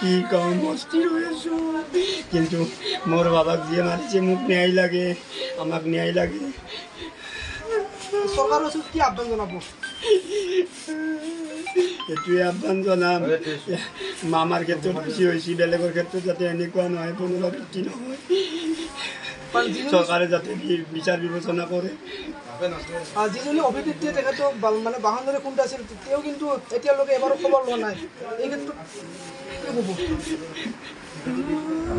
কি কম অস্থির হয়েছো কিন্তু মোর বাবাক যে মারিছে মুখ ন্যায় লাগে আমাক ন্যায় লাগে সরকার ওষুধ কি আহ্বান জানাবো এটুৱে আহ্বান জনাম মামাৰ ক্ষেত্ৰত বেছি হৈছে বেলেগৰ ক্ষেত্ৰত যাতে এনেকুৱা নহয় পুনৰাবৃত্তি নহয় চৰকাৰে যাতে বিচাৰ বিবেচনা কৰে যিজনী অভিনেত্ৰীয়ে তেখেতক মানে বাহনৰে খুন্দা আছিল তেওঁ কিন্তু এতিয়ালৈকে এবাৰো খবৰ লোৱা নাই এই ক্ষেত্ৰত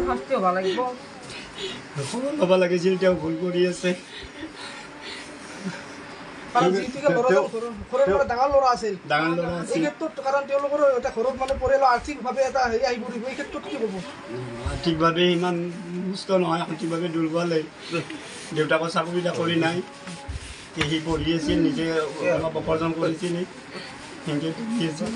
শাস্তি হ'ব লাগিব খবৰ ল'ব লাগিছিল তেওঁ ভুল কৰি আছে ডাঙৰ ল'ৰা আছিল এই ক্ষেত্ৰত কাৰণ তেওঁলোকৰ এটা ঘৰত মানে পৰিয়ালৰ আৰ্থিকভাৱে এটা হেৰি আহি পৰিব এই ক্ষেত্ৰত কি ক'ব আৰ্থিকভাৱে ইমান সুস্থ নহয় আৰ্থিকভাৱে দুৰ্বলেই দেউতাকৰ চাকৰি চাকৰি নাই সি পঢ়ি আছিল নিজে অলপ উপাৰ্জন কৰিছিল সেনেকৈ পঢ়ি আছিল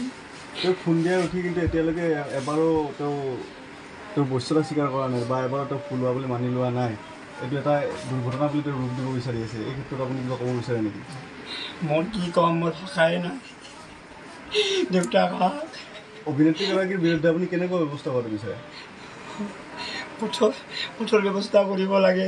তেওঁ খুন্দিয়াই উঠি কিন্তু এতিয়ালৈকে এবাৰো তেওঁৰ বস্তুটা স্বীকাৰ কৰা নাই বা এবাৰো তেওঁ ফুলোৱা বুলি মানি লোৱা নাই এইটো এটা দুৰ্ঘটনা বুলি তেওঁ ৰূপ দিব বিচাৰি আছে এই ক্ষেত্ৰত আপুনি কিবা ক'ব বিচাৰে নেকি মই কি ক'ম মই ভাষাই নাই দেউতাক অভিনেত্ৰীগৰাকীৰ বিৰুদ্ধে আপুনি কেনেকুৱা ব্যৱস্থা কৰাটো বিচাৰে কঠোৰ ব্যৱস্থা কৰিব লাগে